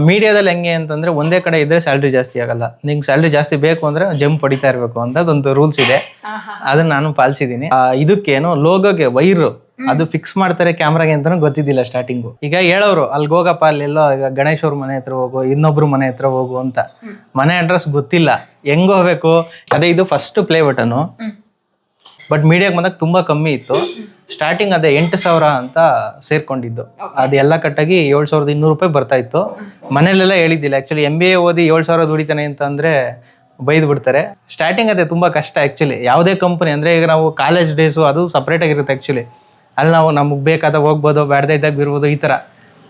ಮೀಡಿಯಾದಲ್ಲಿ ಹೆಂಗೆ ಅಂತಂದ್ರೆ ಒಂದೇ ಕಡೆ ಇದ್ರೆ ಸ್ಯಾಲ್ರಿ ಜಾಸ್ತಿ ಆಗಲ್ಲ. ನಿಂಗೆ ಸ್ಯಾಲ್ರಿ ಜಾಸ್ತಿ ಬೇಕು ಅಂದ್ರೆ ಜಂಪ್ ಹೊಡಿತಾ ಇರ್ಬೇಕು ಅಂತದೊಂದು ರೂಲ್ಸ್ ಇದೆ. ಅದನ್ನ ನಾನು ಪಾಲಿಸಿದೀನಿ. ಇದಕ್ಕೇನು ಲೋಗೋಗೆ ವೈರ್ ಅದು ಫಿಕ್ಸ್ ಮಾಡ್ತಾರೆ ಕ್ಯಾಮ್ರಾಗೆ ಅಂತಾನು ಗೊತ್ತಿದ್ದಿಲ್ಲ ಸ್ಟಾರ್ಟಿಂಗು. ಈಗ ಹೇಳೋರು ಅಲ್ಲಿಗೆ ಹೋಗಪ್ಪ, ಅಲ್ಲೆಲ್ಲೋ ಈಗ ಗಣೇಶ್ ಅವ್ರ ಮನೆ ಹತ್ರ ಹೋಗು, ಇನ್ನೊಬ್ರು ಮನೆ ಹತ್ರ ಹೋಗು ಅಂತ. ಮನೆ ಅಡ್ರೆಸ್ ಗೊತ್ತಿಲ್ಲ, ಹೆಂಗ್ ಹೋಗ್ಬೇಕು. ಅದೇ ಇದು ಫಸ್ಟ್ ಪ್ಲೇ ಬಟನು. ಬಟ್ ಮೀಡಿಯಾಗೆ ಬಂದಾಗ ತುಂಬಾ ಕಮ್ಮಿ ಇತ್ತು. ಸ್ಟಾರ್ಟಿಂಗ್ ಅದೇ 8,000 ಅಂತ ಸೇರ್ಕೊಂಡಿದ್ದು. ಅದೆಲ್ಲ ಕಟ್ಟಾಗಿ 7,200 ರೂಪಾಯಿ ಬರ್ತಾ ಇತ್ತು. ಮನೇಲೆಲ್ಲ ಹೇಳಿದ್ದಿಲ್ಲ. ಆಕ್ಚುಲಿ MBA ಓದಿ 7,000 ದುಡಿತಾನೆ ಅಂತ ಅಂದ್ರೆ ಬೈದು ಬಿಡ್ತಾರೆ. ಸ್ಟಾರ್ಟಿಂಗ್ ಅದೇ ತುಂಬಾ ಕಷ್ಟ ಆಕ್ಚುಲಿ. ಯಾವುದೇ ಕಂಪನಿ ಅಂದ್ರೆ ಈಗ ನಾವು ಕಾಲೇಜ್ ಡೇಸು ಅದು ಸಪ್ರೇಟ್ ಆಗಿರುತ್ತೆ ಆಕ್ಚುಲಿ. ಅಲ್ಲಿ ನಾವು ನಮಗೆ ಬೇಕಾದಾಗ ಹೋಗ್ಬೋದು, ಬ್ಯಾಡ್ದೇ ಇದ್ದಾಗ ಬಿರ್ಬೋದು. ಈ ತರ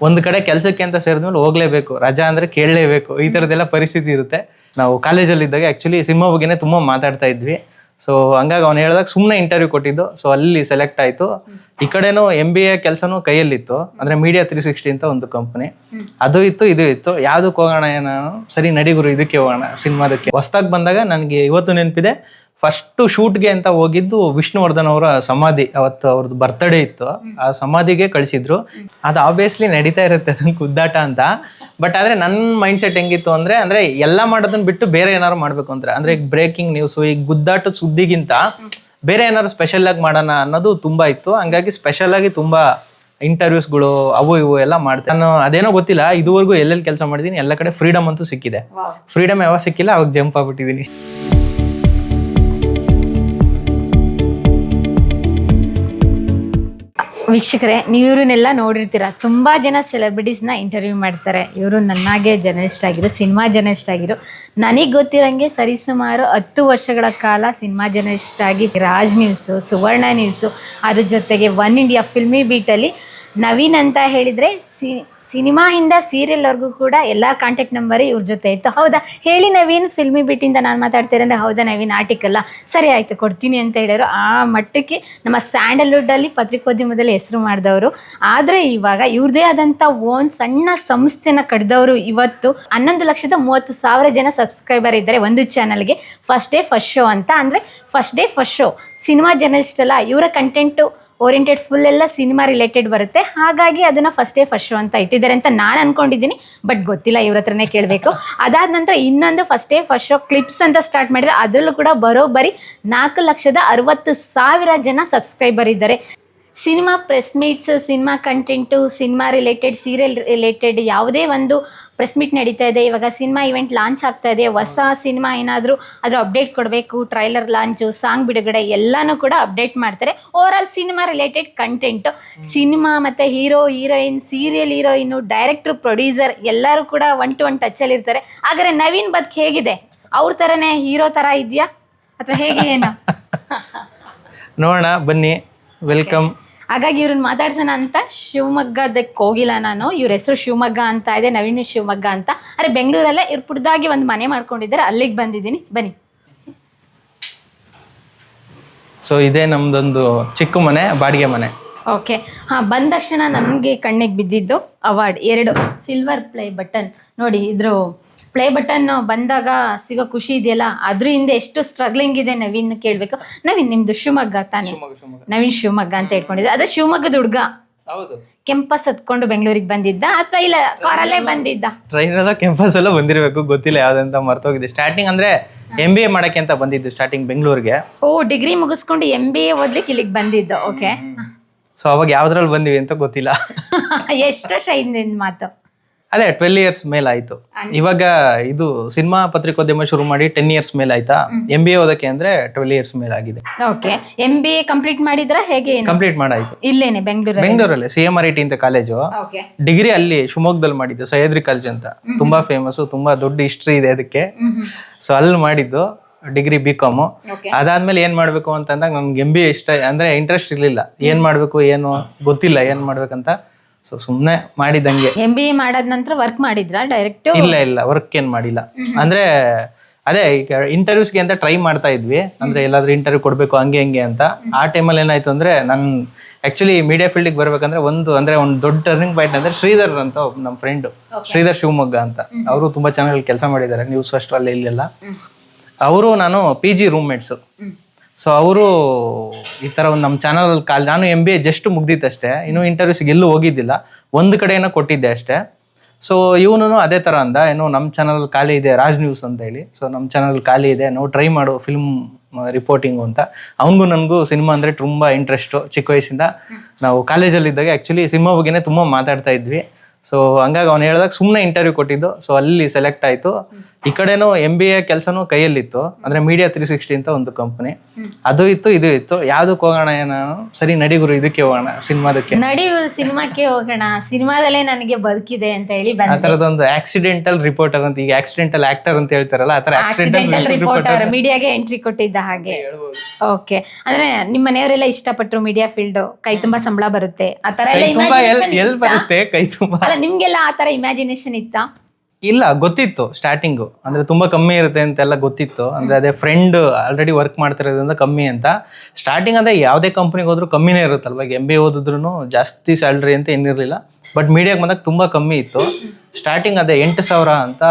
ಒಂದು ಕಡೆ ಕೆಲಸಕ್ಕೆ ಅಂತ ಸೇರಿದ್ಮೇಲೆ ಹೋಗ್ಲೇಬೇಕು, ರಜಾ ಅಂದ್ರೆ ಕೇಳಲೇಬೇಕು. ಈ ಥರದ್ದೆಲ್ಲ ಪರಿಸ್ಥಿತಿ ಇರುತ್ತೆ. ನಾವು ಕಾಲೇಜಲ್ಲಿ ಇದ್ದಾಗ ಆಕ್ಚುಲಿ ಸಿನಿಮಾ ಬಗ್ಗೆನೇ ತುಂಬಾ ಮಾತಾಡ್ತಾ ಇದ್ವಿ. ಸೊ ಹಂಗಾಗಿ ಅವ್ನು ಹೇಳಿದಾಗ ಸುಮ್ಮನೆ ಇಂಟರ್ವ್ಯೂ ಕೊಟ್ಟಿದ್ದು. ಸೊ ಅಲ್ಲಿ ಸೆಲೆಕ್ಟ್ ಆಯಿತು. ಈ ಕಡೆನೂ MBA ಕೆಲಸನೂ ಕೈಯಲ್ಲಿತ್ತು. ಅಂದರೆ ಮೀಡಿಯಾ 360 ಅಂತ ಒಂದು ಕಂಪ್ನಿ, ಅದು ಇತ್ತು, ಇದು ಇತ್ತು. ಯಾವುದಕ್ಕೆ ಹೋಗೋಣ ನಾನು ಸರಿ ನಡಿಗುರು ಇದಕ್ಕೆ ಹೋಗೋಣ ಸಿನಿಮಾದಕ್ಕೆ. ಹೊಸ್ದಾಗಿ ಬಂದಾಗ ನನಗೆ ಇವತ್ತು ನೆನಪಿದೆ, ಫಸ್ಟ್ ಶೂಟ್ಗೆ ಅಂತ ಹೋಗಿದ್ದು ವಿಷ್ಣುವರ್ಧನ್ ಅವರ ಸಮಾಧಿ. ಅವತ್ತು ಅವ್ರದ್ದು ಬರ್ತ್ಡೇ ಇತ್ತು. ಆ ಸಮಾಧಿಗೆ ಕಳಿಸಿದ್ರು. ಅದು ಆಬ್ವಿಯಸ್ಲಿ ನಡೀತಾ ಇರುತ್ತೆ ಅದನ್ನ ಗುದ್ದಾಟ ಅಂತ. ಬಟ್ ಆದರೆ ನನ್ನ ಮೈಂಡ್ ಸೆಟ್ ಹೆಂಗಿತ್ತು ಅಂದರೆ ಎಲ್ಲ ಮಾಡೋದನ್ನ ಬಿಟ್ಟು ಬೇರೆ ಏನಾದ್ರು ಮಾಡಬೇಕು ಅಂದ್ರೆ ಈಗ ಬ್ರೇಕಿಂಗ್ ನ್ಯೂಸು, ಈಗ ಗುದ್ದಾಟದ ಸುದ್ದಿಗಿಂತ ಬೇರೆ ಏನಾದ್ರು ಸ್ಪೆಷಲ್ ಆಗಿ ಮಾಡೋಣ ಅನ್ನೋದು ತುಂಬ ಇತ್ತು. ಹಂಗಾಗಿ ಸ್ಪೆಷಲ್ ಆಗಿ ತುಂಬ ಇಂಟರ್ವ್ಯೂಸ್ಗಳು ಅವು ಇವು ಎಲ್ಲ ಮಾಡ್ತೇನೆ ನಾನು. ಅದೇನೋ ಗೊತ್ತಿಲ್ಲ, ಇದುವರೆಗೂ ಎಲ್ಲೆಲ್ಲಿ ಕೆಲಸ ಮಾಡಿದ್ದೀನಿ ಎಲ್ಲ ಕಡೆ ಫ್ರೀಡಮ್ ಅಂತೂ ಸಿಕ್ಕಿದೆ. ಫ್ರೀಡಮ್ ಯಾವಾಗ ಸಿಕ್ಕಿಲ್ಲ ಅವಾಗ ಜಂಪ್ ಆಗ್ಬಿಟ್ಟಿದ್ದೀನಿ. ವೀಕ್ಷಕರೇ, ನೀವು ಇವ್ರನ್ನೆಲ್ಲ ನೋಡಿರ್ತೀರ. ತುಂಬಾ ಜನ ಸೆಲೆಬ್ರಿಟೀಸ್ನ ಇಂಟರ್ವ್ಯೂ ಮಾಡ್ತಾರೆ. ಇವರು ನನ್ನಾಗೆ ಜರ್ನಲಿಸ್ಟ್ ಆಗಿರೋ, ಸಿನಿಮಾ ಜರ್ನಲಿಸ್ಟ್ ಆಗಿರೋ. ನನಗೆ ಗೊತ್ತಿರೋಂಗೆ ಸರಿಸುಮಾರು 10 ವರ್ಷಗಳ ಕಾಲ ಸಿನಿಮಾ ಜರ್ನಲಿಸ್ಟ್ ಆಗಿ ರಾಜ್ ನ್ಯೂಸು, ಸುವರ್ಣ ನ್ಯೂಸು, ಅದ್ರ ಜೊತೆಗೆ ಒನ್ ಇಂಡಿಯಾ ಫಿಲ್ಮಿ ಬೀಟಲ್ಲಿ ನವೀನ್ ಅಂತ ಹೇಳಿದರೆ ಸಿನಿಮಾಯಿಂದ ಸೀರಿಯಲ್ವರೆಗೂ ಕೂಡ ಎಲ್ಲ ಕಾಂಟ್ಯಾಕ್ಟ್ ನಂಬರ್ ಇವ್ರ ಜೊತೆ ಇತ್ತು. ಹೌದಾ ಹೇಳಿ ನವೀನ್, ಫಿಲ್ಮಿ ಬಿಟ್ಟಿಂದ ನಾನು ಮಾತಾಡ್ತೇನೆ ಅಂದರೆ ಹೌದಾ ನವೀನ್ ಆರ್ಟಿಕಲ್ಲ, ಸರಿ ಆಯಿತು ಕೊಡ್ತೀನಿ ಅಂತ ಹೇಳಿದ್ರು. ಆ ಮಟ್ಟಕ್ಕೆ ನಮ್ಮ ಸ್ಯಾಂಡಲ್ವುಡ್ಡಲ್ಲಿ ಪತ್ರಿಕೋದ್ಯಮದಲ್ಲಿ ಹೆಸರು ಮಾಡಿದವರು. ಆದರೆ ಇವಾಗ ಇವ್ರದೇ ಆದಂಥ ಒಂದು ಸಣ್ಣ ಸಂಸ್ಥೆನ ಕಟ್ಟಿದವರು. ಇವತ್ತು 11,30,000 ಜನ ಸಬ್ಸ್ಕ್ರೈಬರ್ ಇದ್ದಾರೆ ಒಂದು ಚಾನಲ್ಗೆ. ಫಸ್ಟ್ ಡೇ ಫಸ್ಟ್ ಶೋ ಅಂತ. ಅಂದರೆ first day first show cinema journalist ಅಲ್ಲ, ಇವರ ಕಂಟೆಂಟು ಓರಿಯೆಂಟೆಡ್ ಫುಲ್ ಎಲ್ಲ ಸಿನಿಮಾ ರಿಲೇಟೆಡ್ ಬರುತ್ತೆ. ಹಾಗಾಗಿ ಅದನ್ನು ಫಸ್ಟ್ ಡೇ ಫಸ್ಟ್ ಶೋ ಅಂತ ಇಟ್ಟಿದ್ದಾರೆ ಅಂತ ನಾನು ಅಂದ್ಕೊಂಡಿದ್ದೀನಿ. ಬಟ್ ಗೊತ್ತಿಲ್ಲ, ಇವ್ರ ಹತ್ರನೇ ಕೇಳಬೇಕು. ಅದಾದ ನಂತರ ಇನ್ನೊಂದು first day first show clips ಅಂತ ಸ್ಟಾರ್ಟ್ ಮಾಡಿದರೆ ಅದರಲ್ಲೂ ಕೂಡ ಬರೋಬ್ಬರಿ 4,60,000 ಜನ ಸಬ್ಸ್ಕ್ರೈಬರ್ ಇದ್ದಾರೆ. Cinema press meets, cinema content, cinema related, serial related ಯಾವುದೇ ಒಂದು ಪ್ರೆಸ್ ಮೀಟ್ ನಡೀತಾ ಇದೆ. ಇವಾಗ ಸಿನಿಮಾ ಇವೆಂಟ್ ಲಾಂಚ್ ಆಗ್ತಾ ಇದೆ. ಹೊಸ ಸಿನಿಮಾ ಏನಾದರೂ ಅದರ ಅಪ್ಡೇಟ್ ಕೊಡಬೇಕು, ಟ್ರೈಲರ್ ಲಾಂಚು, ಸಾಂಗ್ ಬಿಡುಗಡೆ ಎಲ್ಲನೂ ಕೂಡ ಅಪ್ಡೇಟ್ ಮಾಡ್ತಾರೆ. Overall cinema related content, cinema ಮತ್ತು ಹೀರೋ ಹೀರೋಯಿನ್, ಸೀರಿಯಲ್ ಹೀರೋಯಿನು, ಡೈರೆಕ್ಟ್ರು, ಪ್ರೊಡ್ಯೂಸರ್ ಎಲ್ಲರೂ ಕೂಡ 1-to-1 ಟಚ್ಚಲ್ಲಿ ಇರ್ತಾರೆ. ಹಾಗಾದರೆ ನವೀನ್ ಬದುಕು ಹೇಗಿದೆ? ಅವ್ರ ಥರನೇ ಹೀರೋ ಥರ ಇದೆಯಾ ಅಥವಾ ಹೇಗೆ ಏನು ನೋಡೋಣ ಬನ್ನಿ. ವೆಲ್ಕಮ್. ಹಾಗಾಗಿ ಇವ್ರನ್ನ ಮಾತಾಡ್ಸೋಣ ಅಂತ ಶಿವಮೊಗ್ಗದಕ್ಕೆ ಹೋಗಿಲ್ಲ ನಾನು. ಇವ್ರ ಹೆಸರು ಶಿವಮೊಗ್ಗ ಅಂತ ಇದೆ, ನವೀನ್ ಶಿವಮೊಗ್ಗ ಅಂತ. ಅರೆ ಬೆಂಗಳೂರಲ್ಲೇ ಇವ್ರು ಪುಟ್ಟದಾಗಿ ಒಂದು ಮನೆ ಮಾಡ್ಕೊಂಡಿದ್ದಾರೆ, ಅಲ್ಲಿಗೆ ಬಂದಿದ್ದೀನಿ. ಬನ್ನಿ. ಸೊ ಇದೇ ನಮ್ದೊಂದು ಚಿಕ್ಕ ಮನೆ, ಬಾಡಿಗೆ ಮನೆ. ಓಕೆ, ಹಾಂ. ಬಂದ ತಕ್ಷಣ ನನಗೆ ಕಣ್ಣಿಗೆ ಬಿದ್ದಿದ್ದು ಅವಾರ್ಡ್ 2 ಸಿಲ್ವರ್ ಪ್ಲೇ ಬಟನ್. ನೋಡಿ, ಇದ್ರ ಪ್ಲೇ ಬಟನ್ ಬಂದಾಗ ಸಿಗೋ ಖುಷಿ ಇದೆಯಲ್ಲ, ಅದ್ರ ಹಿಂದೆ ಎಷ್ಟು ಸ್ಟ್ರಗ್ಲಿಂಗ್ ಇದೆ ನವೀನ್ ಕೇಳಬೇಕು. ನವೀನ್ ನಿಮ್ದು ಶಿವಮೊಗ್ಗ ತಾನೆ? ನವೀನ್ ಶಿವಮೊಗ್ಗ ಅಂತ ಹೇಳ್ಕೊಂಡಿದ್ದೆ. ಅದೇ ಶಿವಮೊಗ್ಗದ ಹುಡುಗ ಕೆಂಪಸ್ ಹತ್ಕೊಂಡು ಬೆಂಗಳೂರಿಗೆ ಬಂದಿದ್ದ ಅಥವಾ ಇಲ್ಲ ಕಾರಲ್ಲೇ ಬಂದಿದ್ದ? ಟ್ರೈನ್ ಎಲ್ಲ ಕೆಂಪಸ್ ಎಲ್ಲ ಬಂದಿರಬೇಕು, ಗೊತ್ತಿಲ್ಲ ಯಾವ್ದಂತ ಮರ್ತೋಗಿದೆ. ಸ್ಟಾರ್ಟಿಂಗ್ ಅಂದ್ರೆ MBA ಮಾಡಕ್ಕೆ ಅಂತ ಬಂದಿದ್ದು ಸ್ಟಾರ್ಟಿಂಗ್ ಬೆಂಗಳೂರಿಗೆ. ಓ, ಡಿಗ್ರಿ ಮುಗಿಸ್ಕೊಂಡು MBA ಓದ್ಲಿಕ್ಕೆ ಇಲ್ಲಿಗೆ ಬಂದಿದ್ದು. ಓಕೆ. ಸೊ ಅವಾಗ ಯಾವ್ದ್ರಲ್ಲಿ ಬಂದಿವಿ ಅಂತ ಗೊತ್ತಿಲ್ಲ. ಎಷ್ಟು ವರ್ಷ ಹಿಂದಿನ ಮಾತು? ಅದೇ 12 years ಮೇಲೆ ಆಯ್ತು. ಇವಾಗ ಇದು ಸಿನಿಮಾ ಪತ್ರಿಕೋದ್ಯಮ ಶುರು ಮಾಡಿ 10 years ಮೇಲೆ ಆಯ್ತಾ. MBA ಓದಕ್ಕೆ ಅಂದ್ರೆ 12 years ಮೇಲೆ ಆಗಿದೆ. ಓಕೆ. MBA ಕಂಪ್ಲೀಟ್ ಮಾಡಿದ್ರ ಹೇಗೆ? ಕಂಪ್ಲೀಟ್ ಮಾಡಾಯ್ತು ಇಲ್ಲೇನೆ ಬೆಂಗಳೂರಲ್ಲಿ CMRIT ಅಂತ ಕಾಲೇಜು. ಡಿಗ್ರಿ ಅಲ್ಲಿ ಶಿವಮೊಗ್ಗದಲ್ಲಿ ಮಾಡಿದ್ದು, ಸಹ್ಯಾದ್ರಿ ಕಾಲೇಜ್ ಅಂತ. ತುಂಬಾ ಫೇಮಸ್, ತುಂಬಾ ದೊಡ್ಡ ಹಿಸ್ಟ್ರಿ ಇದೆ ಅದಕ್ಕೆ. ಸೊ ಅಲ್ಲಿ ಮಾಡಿದ್ದು ಡಿಗ್ರಿ BCom. ಅದಾದ್ಮೇಲೆ ಏನ್ ಮಾಡ್ಬೇಕು ಅಂತಂದಾಗ ನನ್ಗೆ MBA ಅಂದ್ರೆ ಇಂಟ್ರೆಸ್ಟ್ ಇರ್ಲಿಲ್ಲ. ಏನ್ ಮಾಡ್ಬೇಕು ಏನು ಗೊತ್ತಿಲ್ಲ, ಏನ್ ಮಾಡ್ಬೇಕಂತ. ಸೊ ಸುಮ್ನೆ ಮಾಡಿದಂಗೆ. MBA ಮಾಡಾದ ನಂತರ ವರ್ಕ್ ಮಾಡಿದ್ರ ಡೈರೆಕ್ಟ್? ಇಲ್ಲ, ವರ್ಕ್ ಏನ್ ಮಾಡಿಲ್ಲ. ಅಂದ್ರೆ ಅದೇ ಈಗ ಇಂಟರ್ವ್ಯೂಸ್ಗೆ ಅಂತ ಟ್ರೈ ಮಾಡ್ತಾ ಇದ್ವಿ. ಅಂದ್ರೆ ಎಲ್ಲಾದ್ರೂ ಇಂಟರ್ವ್ಯೂ ಕೊಡ್ಬೇಕು ಹಂಗೆ ಹಿಂಗೆ ಅಂತ. ಆ ಟೈಮಲ್ಲಿ ಏನಾಯ್ತು ಅಂದ್ರೆ, ನಾನು ಆಕ್ಚುಲಿ ಮೀಡಿಯಾ ಫೀಲ್ಡಿಗೆ ಬರ್ಬೇಕಂದ್ರೆ ಒಂದು ದೊಡ್ಡ ಟರ್ನಿಂಗ್ ಪಾಯಿಂಟ್ ಅಂದ್ರೆ ಶ್ರೀಧರ್ ಅಂತ ನಮ್ಮ ಫ್ರೆಂಡ್, ಶ್ರೀಧರ್ ಶಿವಮೊಗ್ಗ ಅಂತ. ಅವರು ತುಂಬಾ ಚೆನ್ನಾಗಿ ಕೆಲಸ ಮಾಡಿದ್ದಾರೆ ನ್ಯೂಸ್ ಫಸ್ಟ್ ಅಲ್ಲಿ ಇಲ್ಲೆಲ್ಲ. ಅವರು ನಾನು PG ರೂಮ್ಮೇಟ್ಸು. ಸೊ ಅವರು ಈ ಥರ ಒಂದು ನಮ್ಮ ಚಾನಲ್ ನಾನು MBA ಜಸ್ಟ್ ಮುಗ್ದಿತ್ತಷ್ಟೇ, ಇನ್ನೂ ಇಂಟರ್ವ್ಯೂಸ್ಗೆ ಎಲ್ಲೂ ಹೋಗಿದ್ದಿಲ್ಲ. ಒಂದು ಕಡೆ ಏನೋ ಕೊಟ್ಟಿದ್ದೆ ಅಷ್ಟೇ. ಸೊ ಇವನು ಅದೇ ತರ ಅಂದ, ಏನು ನಮ್ಮ ಚಾನಲ್ ಖಾಲಿ ಇದೆ ರಾಜ್ ನ್ಯೂಸ್ ಅಂತ ಹೇಳಿ, ಸೊ ನಮ್ಮ ಚಾನಲ್ ಖಾಲಿ ಇದೆ, ನಾವು ಟ್ರೈ ಮಾಡು ಫಿಲ್ಮ್ ರಿಪೋರ್ಟಿಂಗು ಅಂತ. ಅವನಿಗೂ ನನಗೂ ಸಿನಿಮಾ ಅಂದರೆ ತುಂಬ ಇಂಟ್ರೆಸ್ಟು. ಚಿಕ್ಕ ವಯಸ್ಸಿಂದ ನಾವು ಕಾಲೇಜಲ್ಲಿದ್ದಾಗ ಆ್ಯಕ್ಚುಲಿ ಸಿನಿಮಾ ಬಗ್ಗೆನೇ ತುಂಬ ಮಾತಾಡ್ತಾ ಇದ್ವಿ. ಸೊ ಹಂಗಾಗಿ ಅವ್ನು ಹೇಳಿದಾಗ ಸುಮ್ಮನೆ ಇಂಟರ್ವ್ಯೂ ಕೊಟ್ಟಿದ್ದು. ಸೊ ಅಲ್ಲಿ ಸೆಲೆಕ್ಟ್ ಆಯಿತು. ಈ ಕಡೆನೂ MBA ಕೆಲಸನೂ ಕೈಯಲ್ಲಿತ್ತು, ಅಂದರೆ ಮೀಡಿಯಾ 360 ಅಂತ ಒಂದು ಕಂಪನಿ, ಅದು ಇತ್ತು ಇದು ಇತ್ತು. ಯಾವುದಕ್ಕೆ ಹೋಗೋಣ ಏನೋ, ಸರಿ ನಡಿಗುರು ಇದಕ್ಕೆ ಹೋಗೋಣ, ಸಿನಿಮಾದಕ್ಕೆ ನಡಿ ಸಿನಿಮಾಕ್ಕೆ ಹೋಗೋಣ, ಸಿನಿಮಾದಲ್ಲೇ ನನಗೆ ಬದುಕಿದೆ ಅಂತ ಹೇಳಿ ಆ ಥರದೊಂದು ಆಕ್ಸಿಡೆಂಟಲ್ ರಿಪೋರ್ಟರ್ ಅಂತ, ಈಗ ಆಕ್ಸಿಡೆಂಟಲ್ ಆಕ್ಟರ್ ಅಂತ ಹೇಳ್ತಾರಲ್ಲ, ಆ ಥರ ಆಕ್ಸಿಡೆಂಟಲ್ ರಿಪೋರ್ಟರ್ ಮೀಡಿಯಾಗೆ ಎಂಟ್ರಿ ಕೊಟ್ಟಿದ್ದ ಹಾಗೆ. ಓಕೆ, ಅಂದ್ರೆ ನಿಮ್ಮ ಮನೆಯವರೆಲ್ಲ ಇಷ್ಟಪಟ್ಟರು ಮೀಡಿಯಾ ಫೀಲ್ಡ್, ಕೈ ತುಂಬಾ ಸಂಬಳ ಬರುತ್ತೆ ಆ ತರ ಎಲ್ಲ ತುಂಬಾ imagination ಎಲ್ಲಿ ಇತ್ತಾ? ಬರುತ್ತೆ ಕೈ ತುಂಬಾ? ಅಲ್ಲ, ನಿಮ್ಗೆಲ್ಲ ಆ ತರ ಇಮ್ಯಾಜಿನೇಷನ್ ಇತ್ತಾ? ಇಲ್ಲ, ಗೊತ್ತಿತ್ತು ಸ್ಟಾರ್ಟಿಂಗು, ಅಂದ್ರೆ ತುಂಬಾ ಕಮ್ಮಿ ಇರುತ್ತೆ ಅಂತೆಲ್ಲ ಗೊತ್ತಿತ್ತು. ಅಂದ್ರೆ ಅದೇ ಫ್ರೆಂಡ್ ಆಲ್ರೆಡಿ ವರ್ಕ್ ಮಾಡ್ತಿರೋದ್ರಿಂದ ಕಮ್ಮಿ ಅಂತ. ಸ್ಟಾರ್ಟಿಂಗ್ ಅಂದ್ರೆ ಯಾವುದೇ ಕಂಪ್ನಿಗೆ ಹೋದ್ರು ಕಮ್ಮಿನೇ ಇರುತ್ತಲ್ವ. ಈಗ MBA ಓದಿದ್ರು ಜಾಸ್ತಿ ಸ್ಯಾಲ್ರಿ ಅಂತ ಏನಿರಲಿಲ್ಲ, ಬಟ್ ಮೀಡಿಯಾಗೆ ಬಂದಾಗ ತುಂಬಾ ಕಮ್ಮಿ ಇತ್ತು. ಸ್ಟಾರ್ಟಿಂಗ್ ಅದೇ 8,000 ಅಂತ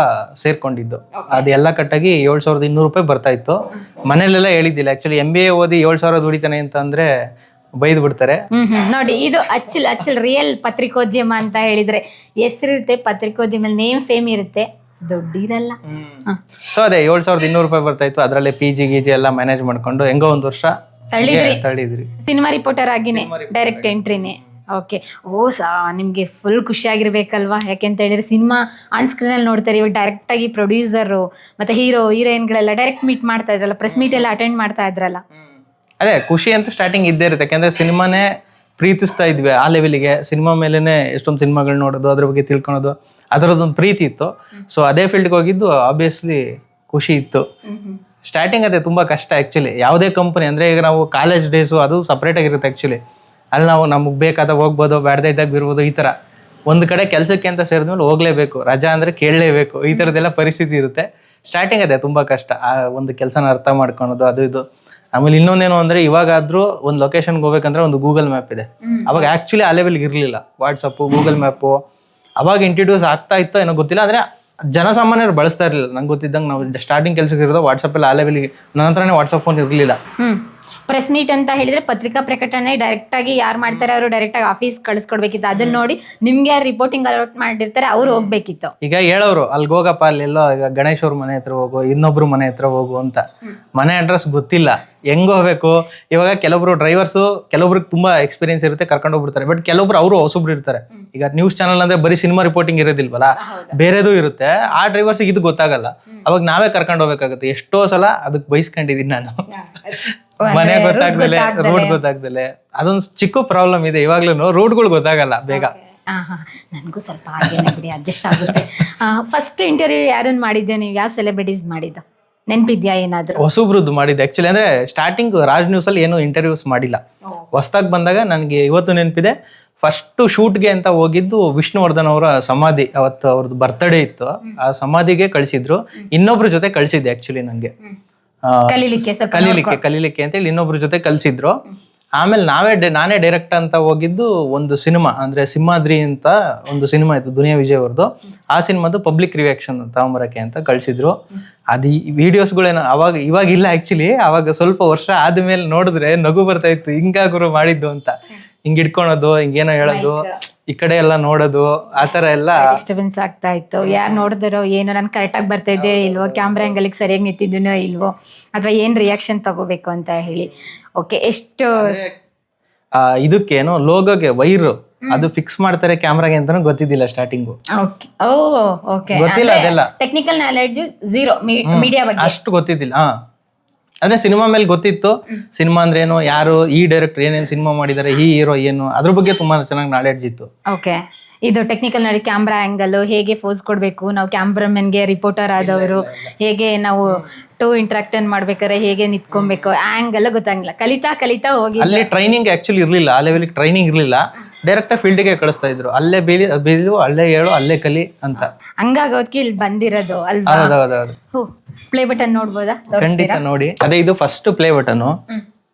ಸೇರ್ಕೊಂಡಿದ್ದು. ಅದೆಲ್ಲ ಕಟ್ಟಾಗಿ 7,200 ರೂಪಾಯಿ ಬರ್ತಾ ಇತ್ತು. ಮನೇಲೆಲ್ಲ ಹೇಳಿದ್ದಿಲ್ಲ. ಆಕ್ಚುಲಿ MBA ಓದಿ 7,000 ದುಡಿತಾನೆ ಅಂತ ಅಂದ್ರೆ ಬೈದು ಬಿಡ್ತಾರೆ. ನೋಡಿ, ಇದು ಅಚ್ಚಲ್ ರಿಯಲ್ ಪತ್ರಿಕೋದ್ಯಮ ಅಂತ ಹೇಳಿದ್ರೆ ಹೆಸರಿರುತ್ತೆ, ಪತ್ರಿಕೋದ್ಯಮ ನೇಮ್ ಫೇಮ್ ಇರುತ್ತೆ, ದುಡ್ಡಿರಲ್ಲ. ಸೊ ಅದೇ 7,200 ರೂಪಾಯಿ ಬರ್ತಾ ಇತ್ತು. ಅದರಲ್ಲೇ PG ಗೀಜಿ ಎಲ್ಲ ಮ್ಯಾನೇಜ್ ಮಾಡ್ಕೊಂಡು ಹೆಂಗೋ ಒಂದು ವರ್ಷ ತಳ್ಳಿದ್ರಿ. ಸಿನಿಮಾ ರಿಪೋರ್ಟರ್ ಆಗಿನೇ ಡೈರೆಕ್ಟ್ ಎಂಟ್ರಿನೇ. ಓಕೆ, ನಿಮ್ಗೆ ಫುಲ್ ಖುಷಿ ಆಗಿರ್ಬೇಕಲ್ವಾ? ಯಾಕೆಂತ ಹೇಳಿದ್ರೆ ಸಿನಿಮಾ ಆನ್ ಸ್ಕ್ರೀನ್ ಅಲ್ಲಿ ನೋಡ್ತಾರೆ, ಇವಾಗ ಡೈರೆಕ್ಟ್ ಆಗಿ ಪ್ರೊಡ್ಯೂಸರು ಮತ್ತೆ ಹೀರೋಯಿನ್ಗಳೆಲ್ಲ ಡೈರೆಕ್ಟ್ ಮೀಟ್ ಮಾಡ್ತಾ ಇದ್ರಲ್ಲ, ಪ್ರೆಸ್ ಮೀಟ್ ಎಲ್ಲ ಅಟೆಂಡ್ ಮಾಡ್ತಾ ಇದ್ರಲ್ಲ. ಅದೇ ಖುಷಿ ಅಂತ ಸ್ಟಾರ್ಟಿಂಗ್ ಇದ್ದೇ ಇರುತ್ತೆ. ಯಾಕೆಂದ್ರೆ ಸಿನಿಮಾನೇ ಪ್ರೀತಿಸ್ತಾ ಇದ್ವಿ ಆ ಲೆವೆಲ್ಗೆ. ಸಿನಿಮಾ ಮೇಲೇನೆ ಎಷ್ಟೊಂದು ಸಿನಿಮಾಗಳು ನೋಡೋದು, ಅದ್ರ ಬಗ್ಗೆ ತಿಳ್ಕೊಳೋದು, ಅದರದ್ದೊಂದು ಪ್ರೀತಿ ಇತ್ತು. ಸೊ ಅದೇ ಫೀಲ್ಡ್ಗೆ ಹೋಗಿದ್ದು ಆಬ್ವಿಯಸ್ಲಿ ಖುಷಿ ಇತ್ತು. ಸ್ಟಾರ್ಟಿಂಗ್ ಅದೇ ತುಂಬಾ ಕಷ್ಟ ಆ್ಯಕ್ಚುಲಿ. ಯಾವುದೇ ಕಂಪನಿ ಅಂದರೆ ಈಗ ನಾವು ಕಾಲೇಜ್ ಡೇಸು ಅದು ಸಪ್ರೇಟ್ ಆಗಿರುತ್ತೆ ಆ್ಯಕ್ಚುಲಿ. ಅಲ್ಲಿ ನಾವು ನಮಗೆ ಬೇಕಾದಾಗ ಹೋಗ್ಬೋದು, ಬ್ಯಾಡ್ದೇ ಇದ್ದಾಗ ಬಿರ್ಬೋದು. ಈ ಥರ ಒಂದು ಕಡೆ ಕೆಲಸಕ್ಕೆ ಅಂತ ಸೇರಿದ್ಮೇಲೆ ಹೋಗ್ಲೇಬೇಕು, ರಜಾ ಅಂದರೆ ಕೇಳಲೇಬೇಕು, ಈ ಥರದ್ದೆಲ್ಲ ಪರಿಸ್ಥಿತಿ ಇರುತ್ತೆ. ಸ್ಟಾರ್ಟಿಂಗ್ ಅದೇ ತುಂಬ ಕಷ್ಟ, ಆ ಒಂದು ಕೆಲಸನ ಅರ್ಥ ಮಾಡ್ಕೊಳೋದು ಅದು ಇದು. ಆಮೇಲೆ ಇನ್ನೊಂದೇನು ಅಂದರೆ, ಇವಾಗಾದರೂ ಒಂದು ಲೊಕೇಶನ್ಗೆ ಹೋಗ್ಬೇಕಂದ್ರೆ ಒಂದು ಗೂಗಲ್ ಮ್ಯಾಪ್ ಇದೆ. ಅವಾಗ ಆ್ಯಕ್ಚುಲಿ ಆ ಲೆವೆಲ್ಗೆ ಇರಲಿಲ್ಲ. ವಾಟ್ಸಪ್ಪು, ಗೂಗಲ್ ಮ್ಯಾಪು ಅವಾಗ ಇಂಟ್ರಡ್ಯೂಸ್ ಆಗ್ತಾ ಇತ್ತೋ ಏನೋ ಗೊತ್ತಿಲ್ಲ. ಅಂದರೆ ಜನಸಾಮಾನ್ಯರು ಬಳಸ್ತಾ ಇರಲಿಲ್ಲ. ನಂಗೆ ಗೊತ್ತಿದ್ದಂಗೆ ನಾವು ಸ್ಟಾರ್ಟಿಂಗ್ ಕೆಲಸಕ್ಕೆ ಇರೋದು ವಾಟ್ಸಪ್ಪಲ್ಲಿ ಆ ಲೆವೆಲ್ಗೆ. ನನ್ನ ಹತ್ರನೇ ವಾಟ್ಸಪ್ ಫೋನ್ ಇರಲಿಲ್ಲ. ಪ್ರೆಸ್ ಮೀಟ್ ಅಂತ ಹೇಳಿದ್ರೆ ಪತ್ರಿಕಾ ಪ್ರಕಟಣೆ ಡೈರೆಕ್ಟ್ ಆಗಿ ಯಾರು ಮಾಡ್ತಾರೆ ಅವರು ಡೈರೆಕ್ಟ್ ಆಗಿ ಆಫೀಸ್ ಕಳಿಸ್ಕೊಡ್ಬೇಕಿತ್ತು. ಅದನ್ನ ನೋಡಿ ನಿಮ್ಗೆ ಯಾರು ರಿಪೋರ್ಟಿಂಗ್ ಅಲೌಟ್ ಮಾಡಿರ್ತಾರೆ ಅವ್ರು ಹೋಗ್ಬೇಕಿತ್ತು. ಈಗ ಹೇಳೋರು ಅಲ್ಲಿಗೆ ಹೋಗಪ್ಪ, ಅಲ್ಲೆಲ್ಲೋ ಈಗ ಗಣೇಶ್ ಅವ್ರ ಮನೆ ಹತ್ರ ಹೋಗು, ಇನ್ನೊಬ್ರು ಮನೆ ಹತ್ರ ಹೋಗು ಅಂತ. ಮನೆ ಅಡ್ರೆಸ್ ಗೊತ್ತಿಲ್ಲ, ಹೆಂಗ್ ಹೋಗ್ಬೇಕು. ಇವಾಗ ಕೆಲವೊಬ್ರು ಡ್ರೈವರ್ಸು, ಕೆಲವೊಬ್ರಿಗೆ ತುಂಬಾ ಎಕ್ಸ್ಪೀರಿಯನ್ಸ್ ಇರುತ್ತೆ, ಕರ್ಕೊಂಡು ಹೋಗ್ಬಿಡ್ತಾರೆ. ಬಟ್ ಕೆಲವೊಬ್ರು ಅವರು ಹೊಸಬ್ರು ಇರ್ತಾರೆ. ಈಗ ನ್ಯೂಸ್ ಚಾನಲ್ ಅಂದ್ರೆ ಬರೀ ಸಿನಿಮಾ ರಿಪೋರ್ಟಿಂಗ್ ಇರೋದಿಲ್ವಲ್ಲ, ಬೇರೆದು ಇರುತ್ತೆ. ಆ ಡ್ರೈವರ್ಸ್ ಇದು ಗೊತ್ತಾಗಲ್ಲ. ಅವಾಗ ನಾವೇ ಕರ್ಕೊಂಡು ಹೋಗ್ಬೇಕಾಗುತ್ತೆ. ಎಷ್ಟೋ ಸಲ ಅದಕ್ಕೆ ಬಯಸ್ಕೊಂಡಿದ್ದೀನಿ ನಾನು. ಮನೆ ಗೊತ್ತಾಗ್ದಲೆ, ರೋಡ್ ಗೊತ್ತಾಗ್ದಲೆ, ಅದೊಂದು ಚಿಕ್ಕ ಪ್ರಾಬ್ಲಮ್ ಇದೆ ಇವಾಗ್ಲೂ. ರೋಡ್ಗಳು ಗೊತ್ತಾಗಲ್ಲ ಬೇಗ. ನನಗೂ ಸ್ವಲ್ಪ ಹಾಗೇನೆ ಬಿಡಿ, ಅಡ್ಜಸ್ಟ್ ಆಗುತ್ತೆ. ಫಸ್ಟ್ ಇಂಟರ್ವ್ಯೂ ಯಾರನ್ನ ಮಾಡಿದ್ದೆ ನೀವು? ಯಾವ ಸೆಲೆಬ್ರಿಟೀಸ್ ಮಾಡಿದ್ದು ನೆನಪಿದ್ಯಾ ಏನಾದ್ರು? ಹೊಸಬ್ರದ್ದು ಮಾಡಿದ್ದೆ ಆಕ್ಚುಲಿ. ಅಂದ್ರೆ ಸ್ಟಾರ್ಟಿಂಗ್ ರಾಜ್ ನ್ಯೂಸ್ ಅಲ್ಲಿ ಏನು ಇಂಟರ್ವ್ಯೂಸ್ ಮಾಡಿಲ್ಲ. ಹೊಸದಾಗಿ ಬಂದಾಗ ನನಗೆ ಇವತ್ತು ನೆನಪಿದೆ, ಫಸ್ಟ್ ಶೂಟ್ಗೆ ಅಂತ ಹೋಗಿದ್ದು ವಿಷ್ಣುವರ್ಧನ್ ಅವರ ಸಮಾಧಿ. ಅವತ್ತು ಅವ್ರದ್ದು ಬರ್ತ್ಡೇ ಇತ್ತು, ಆ ಸಮಾಧಿಗೆ ಕಳಿಸಿದ್ರು. ಇನ್ನೊಬ್ರ ಜೊತೆ ಕಳಿಸಿದ್ದೆ ಆಕ್ಚುಲಿ ನಂಗೆ ಕಲೀಲಿಕ್ಕೆ ಅಂತೇಳಿ ಇನ್ನೊಬ್ರ ಜೊತೆ ಕಲ್ಸಿದ್ರು. ಆಮೇಲೆ ನಾನೇ ಡೈರೆಕ್ಟ್ ಅಂತ ಹೋಗಿದ್ದು ಒಂದು ಸಿನಿಮಾ, ಅಂದ್ರೆ ಸಿಂಹಾದ್ರಿ ಅಂತ ಒಂದು ಸಿನಿಮಾ ಇತ್ತು ದುನಿಯಾ ವಿಜಯ್ ಅವ್ರದ್ದು. ಆ ಸಿನಿಮಾದು ಪಬ್ಲಿಕ್ ರಿಯಾಕ್ಷನ್ ತಗೊಂಬರಕ್ಕೆ ಅಂತ ಕಳ್ಸಿದ್ರು. ಅದು ವಿಡಿಯೋಸ್ಗಳೇನೋ ಇವಾಗ ಇಲ್ಲ ಆಕ್ಚುಲಿ. ಅವಾಗ ಸ್ವಲ್ಪ ವರ್ಷ ಆದ್ಮೇಲೆ ನೋಡಿದ್ರೆ ನಗು ಬರ್ತಾ ಇತ್ತು, ಹಿಂಗಾಗುರು ಮಾಡಿದ್ದು ಅಂತ. ಹಿಂಗ್ ಇಟ್ಕೊಳೋದು, ಹಿಂಗೇನೋ ಹೇಳೋದು, ಈ ಕಡೆ ಎಲ್ಲ ನೋಡೋದು, ಆ ತರ ಎಲ್ಲ ಡಿಸ್ಟರ್ಬೆನ್ಸ್ ಆಗ್ತಾ ಇತ್ತು. ಯಾರು ನೋಡಿದ್ರೋ ಏನೋ, ನನ್ ಕರೆಕ್ಟ್ ಆಗಿ ಬರ್ತಾ ಇದ್ದೆ ಇಲ್ವೋ, ಕ್ಯಾಮ್ರಾ ಆಂಗಲ್ ಸರಿಯಾಗಿ ನಿಂತಿದ್ದೀನೋ ಇಲ್ವೋ, ಅಥವಾ ಏನ್ ರಿಯಾಕ್ಷನ್ ತಗೋಬೇಕು ಅಂತ ಹೇಳಿ. ಓಕೆ, ಎಷ್ಟು ಇದಕ್ಕೇನೋ ಲೋಗೋಗೆ ವೈರ್ ಅದು ಫಿಕ್ಸ್ ಮಾಡ್ತಾರೆ ಕ್ಯಾಮ್ರಾಗೆ ಅಂತಾನು ಗೊತ್ತಿದ್ದಿಲ್ಲ ಸ್ಟಾರ್ಟಿಂಗು. ಗೊತ್ತಿಲ್ಲ ಅದೆಲ್ಲ. ಟೆಕ್ನಿಕಲ್ ನಾಲೆಡ್ಜ್ ಝೀರೋ, ಮೀಡಿಯಾ ಬಗ್ಗೆ ಅಷ್ಟು ಗೊತ್ತಿದ್ದಿಲ್ಲ. ಅಂದ್ರೆ ಸಿನಿಮಾ ಮೇಲೆ ಗೊತ್ತಿತ್ತು. ಸಿನಿಮಾ ಅಂದ್ರೆ ಏನು, ಯಾರು ಈ ಡೈರೆಕ್ಟರ್ ಏನೇನು ಸಿನಿಮಾ ಮಾಡಿದ್ದಾರೆ, ಈ ಹೀರೋ ಏನು, ಅದ್ರ ಬಗ್ಗೆ ತುಂಬಾ ಚೆನ್ನಾಗಿ ನಾಲೆಡ್ಜ್ ಇತ್ತು. ಓಕೆ, ಇದು ಟೆಕ್ನಿಕಲ್ ನೋಡಿ, ಕ್ಯಾಮ್ರಾ ಆಂಗಲ್ ಹೇಗೆ ಫೋಸ್ ಕೊಡ್ಬೇಕು, ನಾವು ಕ್ಯಾಮ್ರಾಮನ್ಗೆ ರಿಪೋರ್ಟರ್ ಆದವರು ಹೇಗೆ ನಾವು ಇಂಟ್ರಾಕ್ಟ್ ಮಾಡ್ಬೇಕಾದ್ರೆ ಹೇಗೆ ನಿಂತ್ಕೊಬೇಕು, ಆಂಗಲ್ ಗೊತ್ತಾಗಿಲ್ಲ. ಕಲಿತಾ ಹೋಗಿ ಅಲ್ಲಿ ಟ್ರೈನಿಂಗ್ ಆಕ್ಚುಲಿ ಇರ್ಲಿಲ್ಲ. ಆ ಲೆವೆಲ್ ಟ್ರೈನಿಂಗ್ ಇರ್ಲಿಲ್ಲ. ಡೈರೆಕ್ಟ್ ಫೀಲ್ಡ್ಗೆ ಕಳಿಸ್ತಾ ಇದ್ರು. ಅಲ್ಲೇ ಬೀಳು, ಅಲ್ಲೇ ಹೇಳು, ಅಲ್ಲೇ ಕಲಿ ಅಂತ. ಹಂಗಾಗೋದಕ್ಕೆ ಇಲ್ಲಿ ಬಂದಿರೋದು ಅಲ್ವಾ? ಹೌದೌದು. ಪ್ಲೇ ಬಟನ್ ನೋಡ್ಬೋದಾ? ಖಂಡಿತ ನೋಡಿ. ಅದೇ ಇದು first play button.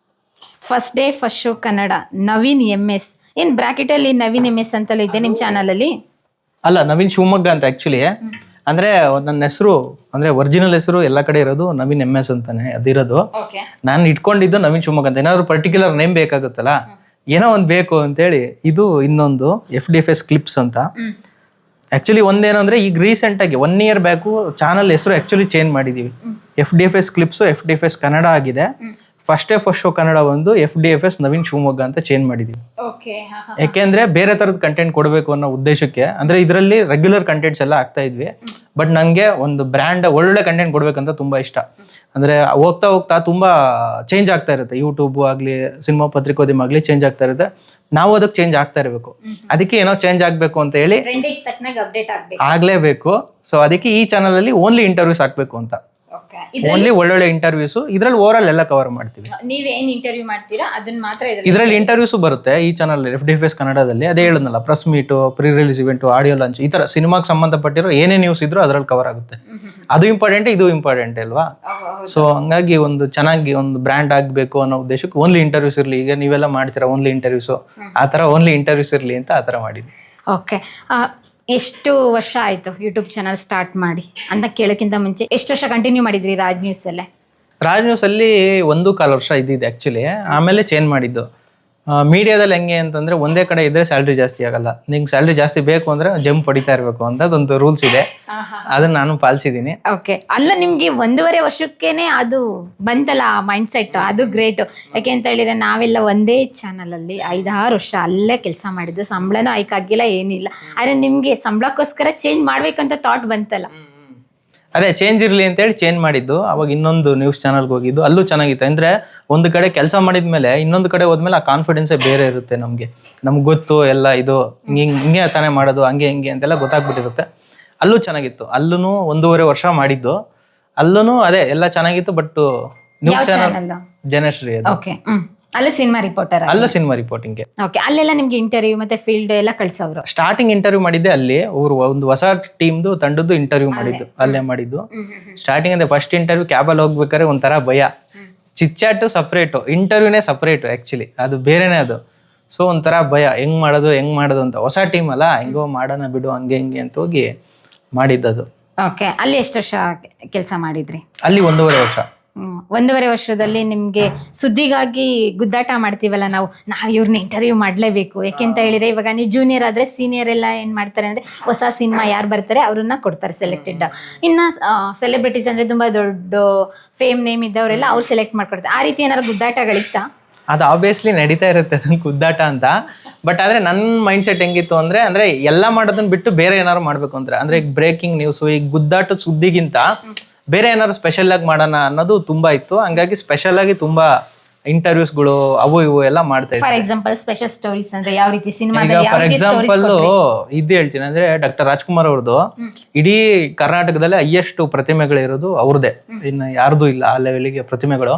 First day first show Kannada, Naveen MS. ಏನ್ ಬ್ರಾಕೆಟ್ ಅಲ್ಲಿ ನವೀನ್ MS ಅಂತಲೇ ಇದೆ ನಿಮ್ ಚಾನಲ್ ಅಲ್ಲಿ? ಅಲ್ಲ, ನವೀನ್ ಶಿವಮೊಗ್ಗ ಅಂತ ಆಕ್ಚುಲಿ. ಅಂದ್ರೆ ನನ್ನ ಹೆಸರು, ಅಂದ್ರೆ ಒರಿಜಿನಲ್ ಹೆಸರು ಎಲ್ಲ ಕಡೆ ಇರೋದು ನವೀನ್ MS ಅಂತಾನೆ ಅದಿರೋದು. ನಾನು ಇಟ್ಕೊಂಡಿದ್ದು ನವೀನ್ ಶಿವಮೊಗ್ಗ ಅಂತ. ಏನಾದ್ರು ಪರ್ಟಿಕ್ಯುಲರ್ ನೇಮ್ ಬೇಕಾಗುತ್ತಲ್ಲ, ಏನೋ ಒಂದ್ ಬೇಕು ಅಂತೇಳಿ ಇದು ಇನ್ನೊಂದು FDFS ಕ್ಲಿಪ್ಸ್ ಅಂತ. ಆಕ್ಚುಲಿ ಒಂದೇನಂದ್ರೆ ಈಗ ರೀಸೆಂಟ್ ಆಗಿ 1 ಇಯರ್ ಬ್ಯಾಕು ಚಾನಲ್ ಹೆಸರು ಆಕ್ಚುಲಿ ಚೇಂಜ್ ಮಾಡಿದೀವಿ. FDFS ಕ್ಲಿಪ್ಸ್ FDFS ಕನ್ನಡ ಆಗಿದೆ. ಫಸ್ಟ್ ಶೋ ಕನ್ನಡ ಒಂದು FDFS ನವೀನ್ ಶಿವಮೊಗ್ಗ ಅಂತ ಚೇಂಜ್ ಮಾಡಿದೀವಿ. ಯಾಕೆಂದ್ರೆ ಬೇರೆ ತರದ ಕಂಟೆಂಟ್ ಕೊಡಬೇಕು ಅನ್ನೋ ಉದ್ದೇಶಕ್ಕೆ. ಅಂದ್ರೆ ಇದರಲ್ಲಿ ರೆಗ್ಯುಲರ್ ಕಂಟೆಂಟ್ಸ್ ಎಲ್ಲ ಆಗ್ತಾ ಇದ್ವಿ, ಬಟ್ ನಂಗೆ ಒಂದು ಬ್ರ್ಯಾಂಡ್ ಒಳ್ಳೊಳ್ಳೆ ಕಂಟೆಂಟ್ ಕೊಡ್ಬೇಕಂತ ತುಂಬಾ ಇಷ್ಟ. ಅಂದ್ರೆ ಹೋಗ್ತಾ ಹೋಗ್ತಾ ತುಂಬಾ ಚೇಂಜ್ ಆಗ್ತಾ ಇರುತ್ತೆ. ಯೂಟ್ಯೂಬ್ ಆಗ್ಲಿ, ಸಿನಿಮಾ ಪತ್ರಿಕೋದ್ಯಮ ಆಗ್ಲಿ ಚೇಂಜ್ ಆಗ್ತಾ ಇರುತ್ತೆ. ನಾವು ಅದಕ್ಕೆ ಚೇಂಜ್ ಆಗ್ತಾ ಇರಬೇಕು. ಅದಕ್ಕೆ ಏನೋ ಚೇಂಜ್ ಆಗ್ಬೇಕು ಅಂತ ಹೇಳಿ ಆಗ್ಲೇಬೇಕು. ಸೊ ಅದಕ್ಕೆ ಈ ಚಾನಲ್ ಅಲ್ಲಿ ಓನ್ಲಿ ಇಂಟರ್ವ್ಯೂಸ್ ಹಾಕ್ಬೇಕು ಅಂತ, ಓನ್ಲಿ ಒಳ್ಳೊಳ್ಳೆ ಇಂಟರ್ವ್ಯೂಸ್. ಇದ್ರಲ್ಲಿ ಓವರ್ ಆಲ್ ಎಲ್ಲ ಕವರ್ ಮಾಡ್ತೀವಿ. ನೀವೇನ್ ಇಂಟರ್ವ್ಯೂ ಮಾಡ್ತೀರಾ ಅದನ್ನ ಮಾತ್ರ ಇದ್ರಲ್ಲಿ ಇಂಟರ್ವ್ಯೂಸ್ ಬರುತ್ತೆ ಈ ಚಾನಲ್ FDFS ಕನ್ನಡದಲ್ಲಿ. ಅದೇ ಹೇಳಿದ್ನಲ್ಲ, press meet, pre release event, audio launch, ಈ ತರ ಸಿನಿಮಾಗೆ ಸಂಬಂಧಪಟ್ಟಿರೋ ಏನೇ ನ್ಯೂಸ್ ಇದ್ರು ಅದ್ರಲ್ಲಿ ಕವರ್ ಆಗುತ್ತೆ. ಅದು ಇಂಪಾರ್ಟೆಂಟ್, ಇದು ಇಂಪಾರ್ಟೆಂಟ್ ಅಲ್ವಾ. ಸೊ ಹಂಗಾಗಿ ಒಂದು ಚೆನ್ನಾಗಿ ಒಂದು ಬ್ರ್ಯಾಂಡ್ ಆಗ್ಬೇಕು ಅನ್ನೋ ಉದ್ದೇಶಕ್ಕೆ ಓನ್ಲಿ ಇಂಟರ್ವ್ಯೂಸ್ ಇರ್ಲಿ. ಈಗ ನೀವೆಲ್ಲ ಮಾಡ್ತೀರಾ ಓನ್ಲಿ ಇಂಟರ್ವ್ಯೂಸ್, ಆ ತರ ಓನ್ಲಿ ಇಂಟರ್ವ್ಯೂಸ್ ಇರ್ಲಿ ಅಂತ ಆ ತರ ಮಾಡಿದ್ವಿ. ಓಕೆ, ಎಷ್ಟು ವರ್ಷ ಆಯ್ತು ಯೂಟ್ಯೂಬ್ ಚಾನಲ್ ಸ್ಟಾರ್ಟ್ ಮಾಡಿ ಅಂತ ಕೇಳೋಕ್ಕಿಂತ ಮುಂಚೆ ಎಷ್ಟು ವರ್ಷ ಕಂಟಿನ್ಯೂ ಮಾಡಿದ್ರಿ ರಾಜ್ ನ್ಯೂಸ್ ಅಲ್ಲೇ? ರಾಜ್ ನ್ಯೂಸ್ ಅಲ್ಲಿ 1.25 ವರ್ಷ ಇದ್ದಿದ್ದು ಆಕ್ಚುಲಿ. ಆಮೇಲೆ ಚೇಂಜ್ ಮಾಡಿದ್ದು. ಮೀಡಿಯಾದಲ್ಲಿ ಹೆಂಗೆ ಅಂತಂದ್ರೆ ಒಂದೇ ಕಡೆ ಇದ್ರೆ ಸ್ಯಾಲ್ರಿ ಜಾಸ್ತಿ ಆಗಲ್ಲ. ನಿಂಗೆ ಸ್ಯಾಲ್ರಿ ಜಾಸ್ತಿ ಬೇಕು ಅಂದ್ರೆ ಜಂಪ್ ಪಡಿತಾ ಇರಬೇಕು ಅಂತದೊಂದು ರೂಲ್ಸ್ ಇದೆ. ಅದನ್ನ ನಾನು ಪಾಲಿಸಿದೀನಿ. ಓಕೆ, ಅಲ್ಲ ನಿಮ್ಗೆ 1.5 ವರ್ಷಕ್ಕೇನೆ ಅದು ಬಂತಲ್ಲ ಮೈಂಡ್ ಸೆಟ್, ಅದು ಗ್ರೇಟ್. ಯಾಕೆ ಅಂತ ಹೇಳಿದ್ರೆ ನಾವೆಲ್ಲ ಒಂದೇ ಚಾನಲ್ ಅಲ್ಲಿ 5-6 ವರ್ಷ ಅಲ್ಲೇ ಕೆಲಸ ಮಾಡಿದ್ದು, ಸಂಬಳನೂ ಆಯ್ಕಾಗಿಲ್ಲ, ಏನಿಲ್ಲ. ಆದ್ರೆ ನಿಮ್ಗೆ ಸಂಬಳಕ್ಕೋಸ್ಕರ ಚೇಂಜ್ ಮಾಡ್ಬೇಕಂತ ಥಾಟ್ ಬಂತಲ್ಲ? ಅದೇ ಚೇಂಜ್ ಇರ್ಲಿ ಅಂತ ಹೇಳಿ ಚೇಂಜ್ ಮಾಡಿದ್ದು. ಅವಾಗ ಇನ್ನೊಂದು ನ್ಯೂಸ್ ಚಾನಲ್ಗೆ ಹೋಗಿದ್ದು, ಅಲ್ಲೂ ಚೆನ್ನಾಗಿತ್ತು. ಅಂದ್ರೆ ಒಂದು ಕಡೆ ಕೆಲಸ ಮಾಡಿದ್ಮೇಲೆ ಇನ್ನೊಂದು ಕಡೆ ಹೋದ್ಮೇಲೆ ಆ ಕಾನ್ಫಿಡೆನ್ಸೇ ಬೇರೆ ಇರುತ್ತೆ ನಮ್ಗೆ ಗೊತ್ತು ಎಲ್ಲ ಇದು ಹಿಂಗೆ ತಾನೇ ಮಾಡೋದು, ಹಂಗೆ ಹಿಂಗೆ ಅಂತೆಲ್ಲ ಗೊತ್ತಾಗ್ಬಿಟ್ಟಿರುತ್ತೆ. ಅಲ್ಲೂ ಚೆನ್ನಾಗಿತ್ತು. ಅಲ್ಲೂ 1.5 ವರ್ಷ ಮಾಡಿದ್ದು. ಅಲ್ಲೂ ಅದೇ ಎಲ್ಲ ಚೆನ್ನಾಗಿತ್ತು. ಬಟ್ ನ್ಯೂಸ್ ಚಾನಲ್ ಜನಶ್ರೀ ಅದು. ಓಕೆ, ಅಲ್ಲ ಸಿನಿಮಾ ರಿಪೋರ್ಟರ್? ಅಲ್ಲ ಸಿನಿಮಾ ರಿಪೋರ್ಟಿಂಗ್. ಓಕೆ, ಅಲ್ಲೆಲ್ಲ ನಿಮ್ಗೆ ಇಂಟರ್ವ್ಯೂ ಮತ್ತೆ ಫೀಲ್ಡ್ ಎಲ್ಲ ಕಳ್ಸವ್ರು? ಸ್ಟಾರ್ಟಿಂಗ್ ಇಂಟರ್ವ್ಯೂ ಮಾಡಿದ್ದೆ ಅಲ್ಲಿ. ಅವರು ಒಂದು ಹೊಸ ಟೀಮ್ದು ತಂಡದ್ದು ಇಂಟರ್ವ್ಯೂ ಮಾಡಿದ್ದು ಅಲ್ಲೇ ಮಾಡಿದ್ದು. ಸ್ಟಾರ್ಟಿಂಗ್ ಅಂದ್ರೆ ಫಸ್ಟ್ ಇಂಟರ್ವ್ಯೂ ಕ್ಯಾಬಲ್ಲಿ ಹೋಗ್ಬೇಕಾದ್ರೆ ಒಂಥರ ಭಯ. ಚಿಚ್ಚಾಟು ಸಪ್ರೇಟು, ಇಂಟರ್ವ್ಯೂನೇ ಸಪ್ರೇಟು. ಆಕ್ಚುಲಿ ಅದು ಬೇರೆನೇ ಅದು. ಸೊ ಒಂಥರ ಭಯ, ಹೆಂಗ್ ಮಾಡೋದು ಅಂತ. ಹೊಸ ಟೀಮ್ ಅಲ್ಲ, ಹೆಂಗೋ ಮಾಡೋಣ ಬಿಡು ಹಂಗೆ ಹಿಂಗೆ ಅಂತ ಹೋಗಿ ಮಾಡಿದ್ದದು. ಓಕೆ, ಅಲ್ಲಿ ಎಷ್ಟು ವರ್ಷ ಕೆಲಸ ಮಾಡಿದ್ರಿ? ಅಲ್ಲಿ 1.5 ವರ್ಷ. 1.5 ವರ್ಷದಲ್ಲಿ ನಿಮ್ಗೆ ಸುದ್ದಿಗಾಗಿ ಗುದ್ದಾಟ ಮಾಡ್ತೀವಲ್ಲ ನಾವು ಇವ್ರನ್ನ ಇಂಟರ್ವ್ಯೂ ಮಾಡ್ಲೇಬೇಕು. ಯಾಕೆಂತ ಹೇಳಿದ್ರೆ ಇವಾಗ ನೀವು ಜೂನಿಯರ್ ಆದ್ರೆ ಸೀನಿಯರ್ ಎಲ್ಲ ಏನ್ ಮಾಡ್ತಾರೆ ಅಂದ್ರೆ ಹೊಸ ಸಿನಿಮಾ ಯಾರು ಬರ್ತಾರೆ ಅವ್ರನ್ನ ಕೊಡ್ತಾರೆ ಸೆಲೆಕ್ಟೆಡ್. ಇನ್ನ ಸೆಲೆಬ್ರಿಟೀಸ್ ಅಂದ್ರೆ ತುಂಬಾ ದೊಡ್ಡ ಫೇಮ್ ನೇಮ್ ಇದ್ದವರೆಲ್ಲ ಅವ್ರು ಸೆಲೆಕ್ಟ್ ಮಾಡ್ಕೊಡ್ತಾರೆ. ಆ ರೀತಿ ಏನಾದ್ರು ಗುದ್ದಾಟಗಳಿತ್ತಾ? ಅದು ಆಬ್ವಿಯಸ್ಲಿ ನಡೀತಾ ಇರುತ್ತೆ ಅದನ್ನ ಗುದ್ದಾಟ ಅಂತ. ಬಟ್ ಆದ್ರೆ ನನ್ನ ಮೈಂಡ್ ಸೆಟ್ ಹೆಂಗಿತ್ತು ಅಂದ್ರೆ ಎಲ್ಲ ಮಾಡೋದನ್ನ ಬಿಟ್ಟು ಬೇರೆ ಏನಾದ್ರು ಮಾಡ್ಬೇಕು ಅಂದ್ರೆ ಈಗ ಬ್ರೇಕಿಂಗ್ ನ್ಯೂಸ್, ಈಗ ಗುದ್ದಾಟದ ಸುದ್ದಿಗಿಂತ ಬೇರೆ ಏನಾದ್ರು ಸ್ಪೆಷಲ್ ಆಗಿ ಮಾಡೋಣ ಅನ್ನೋದು ತುಂಬಾ ಇತ್ತು. ಹಂಗಾಗಿ ಸ್ಪೆಷಲ್ ಆಗಿ ತುಂಬಾ ಇಂಟರ್ವ್ಯೂಸ್ಗಳು ಅವು ಇವು ಎಲ್ಲ ಮಾಡ್ತಾ ಇದ್ದೆ. ಫಾರ್ ಎಕ್ಸಾಂಪಲ್ ಸ್ಪೆಷಲ್ ಸ್ಟೋರೀಸ್ ಅಂದ್ರೆ ಯಾವ ರೀತಿ ಸಿನಿಮಾ? ಫಾರ್ ಎಕ್ಸಾಂಪಲ್ ಇದು ಹೇಳ್ತೀನಿ ಅಂದ್ರೆ ಡಾಕ್ಟರ್ ರಾಜ್ಕುಮಾರ್ ಅವ್ರದ್ದು ಇಡೀ ಕರ್ನಾಟಕದಲ್ಲಿ ಹೈಯೆಸ್ಟ್ ಪ್ರತಿಮೆಗಳಿರೋದು ಅವ್ರದ್ದೇ, ಇನ್ನು ಯಾರ್ದು ಇಲ್ಲ ಆ ಲೆವೆಲ್ಗೆ ಪ್ರತಿಮೆಗಳು.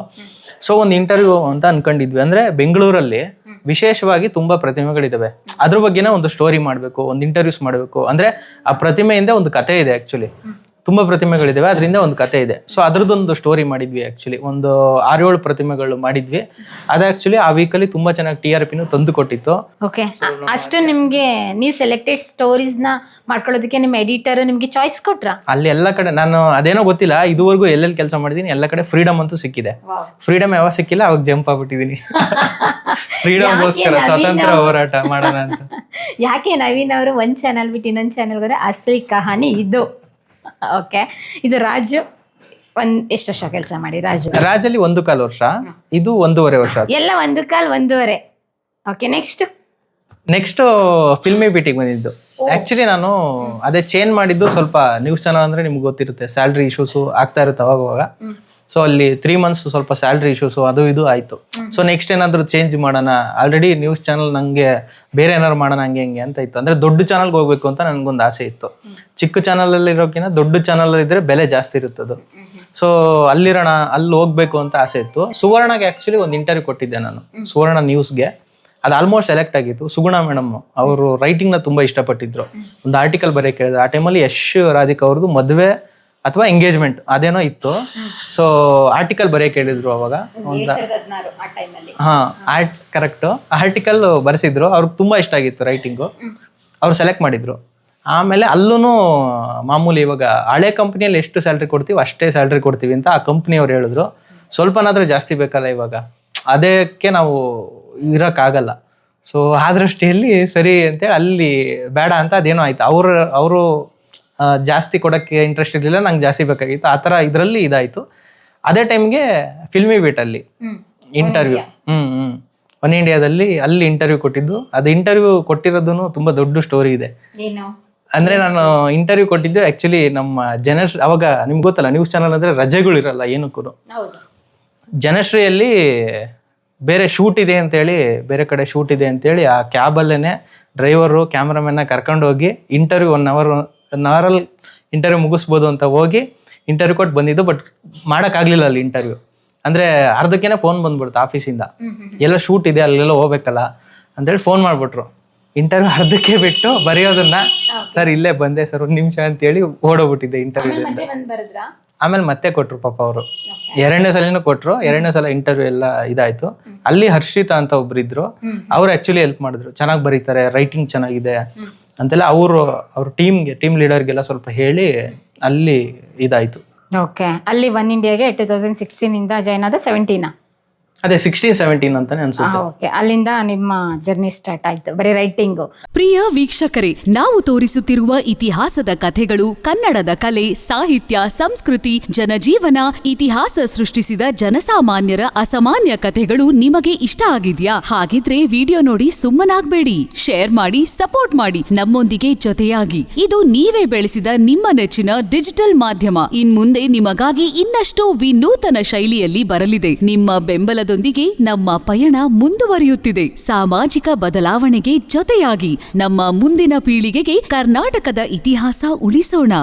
ಸೊ ಒಂದು ಇಂಟರ್ವ್ಯೂ ಅಂತ ಅನ್ಕೊಂಡಿದ್ವಿ. ಅಂದ್ರೆ ಬೆಂಗಳೂರಲ್ಲಿ ವಿಶೇಷವಾಗಿ ತುಂಬಾ ಪ್ರತಿಮೆಗಳಿದಾವೆ, ಅದ್ರ ಬಗ್ಗೆನೇ ಒಂದು ಸ್ಟೋರಿ ಮಾಡ್ಬೇಕು, ಒಂದು ಇಂಟರ್ವ್ಯೂಸ್ ಮಾಡ್ಬೇಕು. ಅಂದ್ರೆ ಆ ಪ್ರತಿಮೆಯಿಂದ ಒಂದು ಕತೆ ಇದೆ. ಆಕ್ಚುಲಿ ತುಂಬಾ ಪ್ರತಿಮೆಗಳಿದಾವೆ, ಅದರಿಂದ ಒಂದು ಕತೆ ಇದೆ. ಸೊ ಅದ್ರದ್ದೊಂದು ಸ್ಟೋರಿ ಮಾಡಿದ್ವಿ. ಆಕ್ಚುಲಿ ಒಂದು 6-7 ಪ್ರತಿಮೆಗಳು ಮಾಡಿದ್ವಿ. ಅದು ಆಕ್ಚುಲಿ ಆ ವೀಕಲ್ಲಿ ತುಂಬಾ ಚೆನ್ನಾಗಿ TRPನೂ ತಂದು ಕೊಟ್ಟಿತ್ತು. ಓಕೆ, ಅಷ್ಟು ನಿಮ್ಗೆ ನೀವು ಸೆಲೆಕ್ಟೆಡ್ ಸ್ಟೋರೀಸ್ ನ ಮಾಡ್ಕೊಳ್ಳೋದಕ್ಕೆ ನಿಮ್ಮ ಎಡಿಟರ್ ನಿಮ್ಗೆ ಚಾಯ್ಸ್ ಕೊಟ್ರ? ಅಲ್ಲಿ ಎಲ್ಲ ಕಡೆ ನಾನು ಅದೇನೋ ಗೊತ್ತಿಲ್ಲ, ಇದುವರೆಗೂ ಎಲ್ಲೆಲ್ಲಿ ಕೆಲಸ ಮಾಡಿದೀನಿ ಎಲ್ಲ ಕಡೆ ಫ್ರೀಡಮ್ ಅಂತೂ ಸಿಕ್ಕಿದೆ. ಫ್ರೀಡಮ್ ಯಾವಾಗ ಸಿಕ್ಕಿಲ್ಲ ಅವಾಗ ಜಂಪ್ ಆಗ್ಬಿಟ್ಟಿದೀನಿ. ಫ್ರೀಡಮ್ಗೋಸ್ಕರ ಸ್ವತಂತ್ರ ಹೋರಾಟ ಮಾಡೋಣ ಅಂತ. ಯಾಕೆ ನವೀನ್ ಅವರು ಒಂದ್ ಚಾನಲ್ ಬಿಟ್ಟು ಇನ್ನೊಂದ್ ಚಾನಲ್ ಹೋದ್ರೆ ಅಸಲಿ ಕಹಾನಿ ಇದು. ಓಕೆ, ಇದು ರಾಜು ಎಷ್ಟು ವರ್ಷ ಕೆಲಸ ಮಾಡಿ? ರಾಜಲ್ಲಿ 1.25 ವರ್ಷ, ಇದು 1.5 ವರ್ಷ. ಎಲ್ಲ 1.25. ಓಕೆ, ನೆಕ್ಸ್ಟ್ ಫಿಲ್ಮಿ ಬೀಟಿಗೆ ಬಂದಿದ್ದು. ಆಕ್ಚುಲಿ ನಾನು ಅದೇ ಚೇಂಜ್ ಮಾಡಿದ್ದು. ಸ್ವಲ್ಪ ನ್ಯೂಸ್ ಚಾನಲ್ ಅಂದ್ರೆ ನಿಮ್ಗೆ ಗೊತ್ತಿರುತ್ತೆ, ಸ್ಯಾಲ್ರಿ ಇಶ್ಯೂಸ್ ಆಗ್ತಾ ಇರುತ್ತೆ ಅವಾಗ. ಸೊ ಅಲ್ಲಿ 3 months ಸ್ವಲ್ಪ ಸ್ಯಾಲ್ರಿ ಇಶ್ಯೂಸ್ ಅದು ಇದು ಆಯ್ತು. ಸೊ ನೆಕ್ಸ್ಟ್ ಏನಾದ್ರು ಚೇಂಜ್ ಮಾಡೋಣ, ಆಲ್ರೆಡಿ ನ್ಯೂಸ್ ಚಾನಲ್ ನಂಗೆ ಬೇರೆ ಏನಾದ್ರು ಮಾಡೋಣ ಹಂಗೆ ಹಿಂಗೆ ಅಂತ ಇತ್ತು. ಅಂದ್ರೆ ದೊಡ್ಡ ಚಾನಲ್ಗೆ ಹೋಗ್ಬೇಕು ಅಂತ ನನ್ಗೊಂದು ಆಸೆ ಇತ್ತು. ಚಿಕ್ಕ ಚಾನಲ್ ಅಲ್ಲಿ ಇರೋಕಿನ್ನ ದೊಡ್ಡ ಚಾನಲ್ ಇದ್ರೆ ಬೆಲೆ ಜಾಸ್ತಿ ಇರುತ್ತದು. ಸೊ ಅಲ್ಲಿರೋಣ, ಅಲ್ಲಿ ಹೋಗ್ಬೇಕು ಅಂತ ಆಸೆ ಇತ್ತು. ಸುವರ್ಣಗೆ ಆಕ್ಚುಲಿ ಒಂದು ಇಂಟರ್ವ್ಯೂ ಕೊಟ್ಟಿದ್ದೆ ನಾನು, ಸುವರ್ಣ ನ್ಯೂಸ್ಗೆ. ಅದು ಆಲ್ಮೋಸ್ಟ್ ಸೆಲೆಕ್ಟ್ ಆಗಿತ್ತು. ಸುಗುಣ ಮೇಡಮ್ ಅವರು ರೈಟಿಂಗ್ ನ ತುಂಬಾ ಇಷ್ಟಪಟ್ಟಿದ್ರು. ಒಂದು ಆರ್ಟಿಕಲ್ ಬರೆಯಕ್ಕೆ ಹೇಳಿದ್ರು. ಆ ಟೈಮಲ್ಲಿ ಯಶ್ ರಾಧಿಕಾ ಅವ್ರದ್ದು ಮದುವೆ ಅಥವಾ ಎಂಗೇಜ್ಮೆಂಟ್ ಅದೇನೋ ಇತ್ತು. ಸೊ ಆರ್ಟಿಕಲ್ ಬರೆಯಕ್ಕೆ ಹೇಳಿದ್ರು ಅವಾಗ. ಕರೆಕ್ಟ್, ಆರ್ಟಿಕಲ್ ಬರೆಸಿದ್ರು. ಅವ್ರಿಗೆ ತುಂಬಾ ಇಷ್ಟ ಆಗಿತ್ತು ರೈಟಿಂಗು. ಅವ್ರು ಸೆಲೆಕ್ಟ್ ಮಾಡಿದ್ರು. ಆಮೇಲೆ ಅಲ್ಲೂ ಮಾಮೂಲಿ ಇವಾಗ ಹಳೆ ಕಂಪ್ನಿಯಲ್ಲಿ ಎಷ್ಟು ಸ್ಯಾಲ್ರಿ ಕೊಡ್ತೀವಿ ಅಷ್ಟೇ ಸ್ಯಾಲ್ರಿ ಕೊಡ್ತೀವಿ ಅಂತ ಆ ಕಂಪ್ನಿಯವ್ರು ಹೇಳಿದ್ರು. ಸ್ವಲ್ಪನಾದ್ರೂ ಜಾಸ್ತಿ ಬೇಕಲ್ಲ ಇವಾಗ, ಅದಕ್ಕೆ ನಾವು ಇರೋಕ್ಕಾಗಲ್ಲ. ಸೊ ಆ ದೃಷ್ಟಿಯಲ್ಲಿ ಸರಿ ಅಂತೇಳಿ ಅಲ್ಲಿ ಬೇಡ ಅಂತ ಅದೇನೋ ಆಯ್ತು. ಅವರು ಜಾಸ್ತಿ ಕೊಡೋಕ್ಕೆ ಇಂಟ್ರೆಸ್ಟ್ ಇರಲಿಲ್ಲ, ನಂಗೆ ಜಾಸ್ತಿ ಬೇಕಾಗಿತ್ತು, ಆ ಥರ ಇದರಲ್ಲಿ ಇದಾಯಿತು. ಅದೇ ಟೈಮ್ಗೆ ಫಿಲ್ಮಿ ಬೀಟಲ್ಲಿ ಇಂಟರ್ವ್ಯೂ ಒನ್ ಇಂಡಿಯಾದಲ್ಲಿ ಅಲ್ಲಿ ಇಂಟರ್ವ್ಯೂ ಕೊಟ್ಟಿದ್ದು. ಅದು ಇಂಟರ್ವ್ಯೂ ಕೊಟ್ಟಿರೋದು ತುಂಬ ದೊಡ್ಡ ಸ್ಟೋರಿ ಇದೆ. ಅಂದರೆ ನಾನು ಇಂಟರ್ವ್ಯೂ ಕೊಟ್ಟಿದ್ದು ಆ್ಯಕ್ಚುಲಿ ನಮ್ಮ ಅವಾಗ ನಿಮ್ಗೆ ಗೊತ್ತಲ್ಲ, ನ್ಯೂಸ್ ಚಾನಲ್ ಅಂದರೆ ರಜೆಗಳಿರಲ್ಲ ಏನಕ್ಕೂ. ಜನಶ್ರೀಯಲ್ಲಿ ಬೇರೆ ಶೂಟ್ ಇದೆ ಅಂತೇಳಿ, ಬೇರೆ ಕಡೆ ಶೂಟ್ ಇದೆ ಅಂತೇಳಿ ಆ ಕ್ಯಾಬಲ್ಲೇ ಡ್ರೈವರು ಕ್ಯಾಮ್ರಾಮನ್ನ ಕರ್ಕೊಂಡು ಹೋಗಿ ಇಂಟರ್ವ್ಯೂ ಒನ್ ಅವರಲ್ಲಿ ಇಂಟರ್ವ್ಯೂ ಮುಗಿಸ್ಬೋದು ಅಂತ ಹೋಗಿ ಇಂಟರ್ವ್ಯೂ ಕೊಟ್ಟು ಬಂದಿದ್ದು. ಬಟ್ ಮಾಡೋಕ್ಕಾಗಲಿಲ್ಲ ಅಲ್ಲಿ ಇಂಟರ್ವ್ಯೂ. ಅಂದರೆ ಅರ್ಧಕ್ಕೇನೆ ಫೋನ್ ಬಂದ್ಬಿಡ್ತು ಆಫೀಸಿಂದ, ಎಲ್ಲ ಶೂಟ್ ಇದೆ ಅಲ್ಲೆಲ್ಲ ಹೋಗ್ಬೇಕಲ್ಲ ಅಂತೇಳಿ ಫೋನ್ ಮಾಡಿಬಿಟ್ರು. ಇಂಟರ್ವ್ಯೂ ಅರ್ಧಕ್ಕೆ ಬಿಟ್ಟು ಬರೆಯೋದನ್ನ, ಸರ್ ಇಲ್ಲೇ ಬಂದೆ ಸರ್ ಒಂದು ನಿಮಿಷ ಅಂತೇಳಿ ಓಡೋಗ್ಬಿಟ್ಟಿದ್ದೆ ಇಂಟರ್ವ್ಯೂ. ಆಮೇಲೆ ಮತ್ತೆ ಕೊಟ್ರು ಪಾಪ ಅವರು, 2ನೇ ಸಲನೂ ಕೊಟ್ರು. 2ನೇ ಸಲ ಇಂಟರ್ವ್ಯೂ ಎಲ್ಲ ಇದಾಯ್ತು. ಅಲ್ಲಿ ಹರ್ಷಿತಾ ಅಂತ ಒಬ್ರು ಇದ್ರು, ಅವ್ರು ಆಕ್ಚುಲಿ ಹೆಲ್ಪ್ ಮಾಡಿದ್ರು. ಚೆನ್ನಾಗಿ ಬರೀತಾರೆ, ರೈಟಿಂಗ್ ಚೆನ್ನಾಗಿದೆ ಅಂತೆಲ್ಲ ಅವ್ರ ಟೀಮ್ ಲೀಡರ್ಗೆಲ್ಲ ಸ್ವಲ್ಪ ಹೇಳಿ ಅಲ್ಲಿ ಇದಾಯ್ತು. ಓಕೆ, ಅಲ್ಲಿ ಒನ್ ಇಂಡಿಯಾಗೆ 2016 ಇಂದ ಜಾಯ್ನ್ ಆದ 17 ಅದೇ 16-17 ಅಂತಾನೆ ಅನ್ಸುತ್ತೆ. ಓಕೆ, ಅಲ್ಲಿಂದ ನಿಮ್ಮ ಜರ್ನಿ ಸ್ಟಾರ್ಟ್ ಆಯ್ತು ಬರೀ ರೈಟಿಂಗು. ಪ್ರಿಯ ವೀಕ್ಷಕರೇ, ನಾವು ತೋರಿಸುತ್ತಿರುವ ಇತಿಹಾಸದ ಕಥೆಗಳು ಕನ್ನಡದ ಕಲೆ, ಸಾಹಿತ್ಯ, ಸಂಸ್ಕೃತಿ, ಜನಜೀವನ, ಇತಿಹಾಸ ಸೃಷ್ಟಿಸಿದ ಜನಸಾಮಾನ್ಯರ ಅಸಾಮಾನ್ಯ ಕಥೆಗಳು ನಿಮಗೆ ಇಷ್ಟ ಆಗಿದ್ಯಾ? ಹಾಗಿದ್ರೆ ವಿಡಿಯೋ ನೋಡಿ ಸುಮ್ಮನಾಗ್ಬೇಡಿ, ಶೇರ್ ಮಾಡಿ, ಸಪೋರ್ಟ್ ಮಾಡಿ, ನಮ್ಮೊಂದಿಗೆ ಜೊತೆಯಾಗಿ. ಇದು ನೀವೇ ಬೆಳೆಸಿದ ನಿಮ್ಮ ನೆಚ್ಚಿನ ಡಿಜಿಟಲ್ ಮಾಧ್ಯಮ. ಇನ್ಮುಂದೆ ನಿಮಗಾಗಿ ಇನ್ನಷ್ಟು ವಿನೂತನ ಶೈಲಿಯಲ್ಲಿ ಬರಲಿದೆ. ನಿಮ್ಮ ಬೆಂಬಲದೊಂದಿಗೆ ನಮ್ಮ ಪಯಣ ಮುಂದುವರಿಯುತ್ತಿದೆ. ಸಾಮಾಜಿಕ ಬದಲಾವಣೆಗೆ ಜೊತೆಯಾಗಿ ನಮ್ಮ ಮುಂದಿನ ಪೀಳಿಗೆಗೆ ಕರ್ನಾಟಕದ ಇತಿಹಾಸ ಉಳಿಸೋಣ.